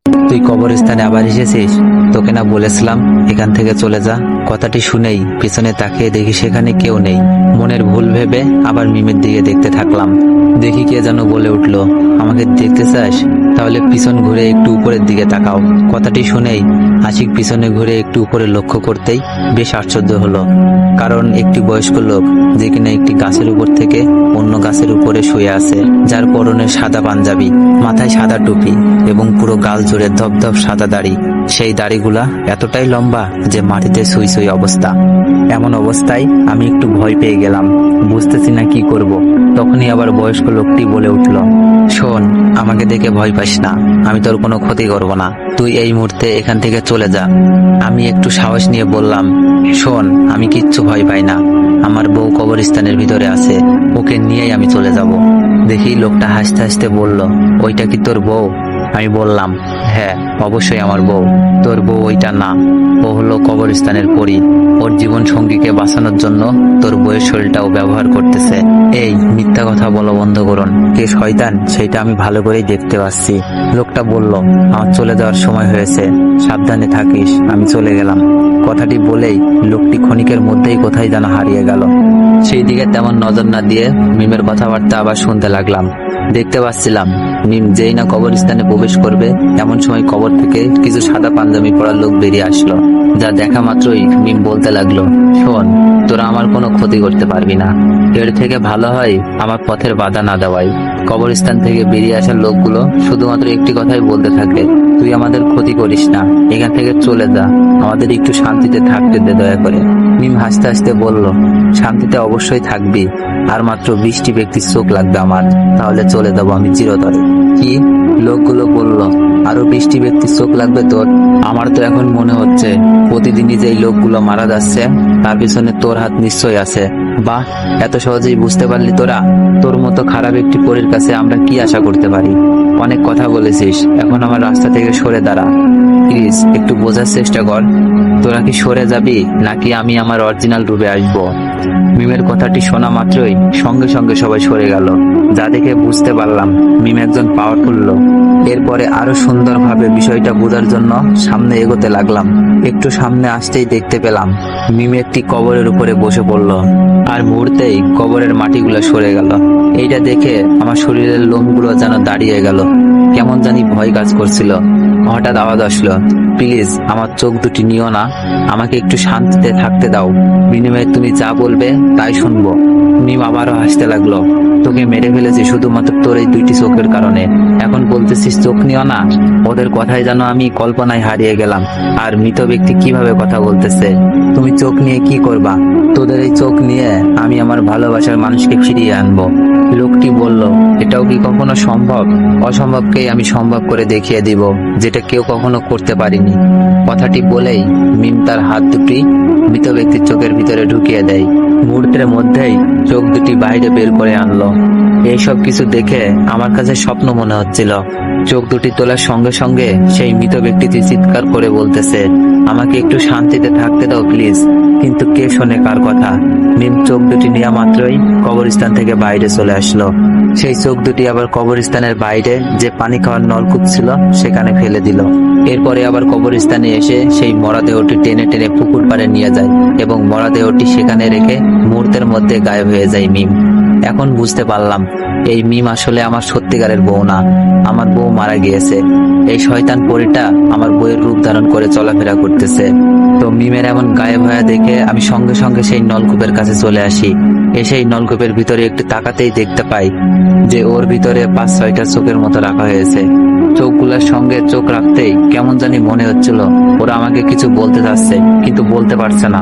তুই কবরস্থানে আবার এসেছিস? তোকে না বলেছিলাম এখান থেকে চলে যা? কথাটি শুনেই পিছনে তাকিয়ে দেখি সেখানে কেউ নেই। মনের ভুল ভেবে আবার মিমের দিকে দেখতে থাকলাম। দেখি কে যেন বলে উঠল, আমাকে দেখতে চাস? তাহলে পিছন ঘুরে একটু উপরের দিকে তাকাও। কথাটি শুনেই আশিক পিছনে ঘুরে একটু উপরে লক্ষ্য করতেই বেশ আশ্চর্য হলো, কারণ একটি বয়স্ক লোক যে কিনা একটি গাছের উপর থেকে অন্য গাছের উপরে শুয়ে আছে, যার পরনে সাদা পাঞ্জাবি, মাথায় সাদা টুপি এবং পুরো গাল জুড়ে ধপধপ সাদা দাড়ি। সেই দাড়িগুলা এতটাই লম্বা যে মাটিতে সুই সুই অবস্থা। এমন অবস্থায় আমি একটু ভয় পেয়ে গেলাম, বুঝতেছি না কি করব। তখনই আবার বয়স্ক লোকটি বলে উঠল, শোন, আমাকে দেখে ভয় পাস না, আমি তোর কোনো ক্ষতি করব না, তুই এই মুহূর্তে এখান থেকে চলে যা। আমি একটু সাহস নিয়ে বললাম, শোন, আমি কিচ্ছু ভয় পাই না, আমার বউ কবরস্থানের ভিতরে আছে, ওকে নিয়েই আমি চলে যাব। দেখি লোকটা হাসতে হাসতে বলল, ওইটা কি তোর বউ? আমি বললাম, হ্যাঁ, অবশ্যই আমার বউ। তোর বউ ওইটা না, ও হলো কবরস্থানের পরী। ওর জীবন সঙ্গীকে বাঁচানোর জন্য তোর বউয়ের শরীরটাও ব্যবহার করতেছে। এই মিথ্যা কথা বলো বন্ধ করুন, কে শয়তান সেটা আমি ভালো করেই দেখতে পাচ্ছি। লোকটা বলল, আমার চলে যাওয়ার সময় হয়েছে, সাবধানে থাকিস। আমি চলে গেলাম। কথাটি বলেই লোকটি ক্ষণিকের মধ্যেই কোথায় যেন হারিয়ে গেল। সেই দিকে তেমন নজর না দিয়ে মিমের কথাবার্তা আবার শুনতে লাগলাম। দেখতে পাচ্ছিলাম মিম যেই না কবরস্থানে প্রবেশ করবে, এমন সময় কবর থেকে কিছু সাদা পাঞ্জাবি পরা লোক বেরিয়ে আসলো। যা দেখা মাত্রই মিম বলতে লাগলো, শোন, তোরা আমার কোনো ক্ষতি করতে পারবি না, এর থেকে ভালো হয় আমার পথের বাধা না দেওয়াই। কবরস্থান থেকে বেরিয়ে আসা লোকগুলো শুধুমাত্র একটি কথাই বলতে থাকে, তুই আমাদের ক্ষতি করিস না, এখান থেকে চলে যা, আমাদের একটু শান্তিতে থাকতে দে দয়া করে। মিম হাসতে হাসতে বলল, শান্তিতে অবশ্যই থাকবি, আর মাত্র 20টি ব্যক্তির চোখ লাগবে আমার, তাহলে চলে যাবো আমি চিরতরে। কি? লোকগুলো বলল, আরো 20টি ব্যক্তির চোখ লাগবে তোর? আমার তো এখন মনে হচ্ছে প্রতিদিনই যে লোকগুলো মারা যাচ্ছে তার পিছনে তোর হাত নিশ্চয়ই আছে। বাহ, এত সহজেই বুঝতে পারলি তোরা? তোর মতো খারাপ একটি পরীর কাছে আমরা কি আশা করতে পারি? অনেক কথা বলেছিস, এখন আমার রাস্তা থেকে সরে দাঁড়া প্লিজ, একটু বোঝার চেষ্টা কর। তোরা কি সরে যাবি নাকি আমি আমার অরিজিনাল রূপে আসবো? মিমের কথাটি শোনা মাত্রই সঙ্গে সঙ্গে সবাই সরে গেল, যা দেখে বুঝতে পারলাম মিম একজন পাওয়ারফুল লোক। এরপরে আরো সুন্দরভাবে বিষয়টা বোঝার জন্য সামনে এগোতে লাগলাম। একটু সামনে আসতেই দেখতে পেলাম মিম একটি কবরের উপরে বসে পড়ল, আর মুহূর্তেই কবরের মাটিগুলো সরে গেল। এইটা দেখে আমার শরীরের লোমগুলো যেন দাঁড়িয়ে গেল, কেমন জানি ভয় কাজ করছিল। হঠাৎ আওয়াজ আসলো, প্লিজ আমার চোখ দুটি নিও না, আমাকে একটু শান্তিতে থাকতে দাও, বিনিময়ে তুমি যা বলবে তাই শুনবো। মিম আবারও হাসতে লাগলো, তোকে মেরে ফেলেছি শুধুমাত্র তোর এই 2টি চোখের কারণে, এখন বলতেছিস চোখ নিও না? ওদের কথায় যেন আমি কল্পনায় হারিয়ে গেলাম। আর মৃত ব্যক্তি কিভাবে কথা বলতেছে? তুমি চোখ নিয়ে কি করবা? তোদের এই চোখ নিয়ে আমি আমার ভালোবাসার মানুষকে ফিরিয়ে আনবো। লোকটি বলল, এটাও কি কখনো সম্ভব? অসম্ভবকেই আমি সম্ভব করে দেখিয়ে দিব, যেটা কেউ কখনো করতে পারিনি। কথাটি বলেই মিম তার হাত দুটি মৃত ব্যক্তির চোখের ভিতরে ঢুকিয়ে দেয়। মুহূর্তের মধ্যেই চোখ দুটি বাইরে বের করে আনলো। এইসব কিছু দেখে আমার কাছে স্বপ্ন মনে হচ্ছিল। চোখ দুটি তোলার সঙ্গে সঙ্গে সেই মৃত ব্যক্তিটি চিৎকার করে বলতেছে, আমাকে একটু শান্তিতে থাকতে দাও প্লিজ। কিন্তু কে শোনে কার কথা? মিম চোখ দুটি নেওয়া মাত্রই কবরস্থান থেকে বাইরে চলে আসলো। সেই চোখ দুটি আবার কবরস্থানের বাইরে যে পানি খাওয়ার নলকূপ ছিল সেখানে ফেলে দিল। এরপরে আবার কবরস্থানে এসে সেই মরদেহটি টেনে টেনে পুকুর পাড়ে নিয়ে যায় এবং মরদেহটি সেখানে রেখে মুহূর্তের মধ্যে গায়েব হয়ে যায় মিম। এখন বুঝতে পারলাম এই মিম আসলে আমার সত্যিকারের বউ না, আমার বউ মারা গিয়েছে। এই শয়তান পরীটা আমার বউয়ের রূপ ধারণ করে চলাফেরা করতেছে। তো মিমের এমন গায়েব হয়ে দেখে আমি সঙ্গে সঙ্গে সেই নলকূপের কাছে চলে আসি। এসেই নলকূপের ভিতরে একটু তাকাতেই দেখতে পাই যে ওর ভিতরে 5-6টা চোখের মতো রাখা হয়েছে। চোখগুলোর সঙ্গে চোখ রাখতেই কেমন জানি মনে হচ্ছিল ওরা আমাকে কিছু বলতে চাচ্ছে, কিন্তু বলতে পারছে না।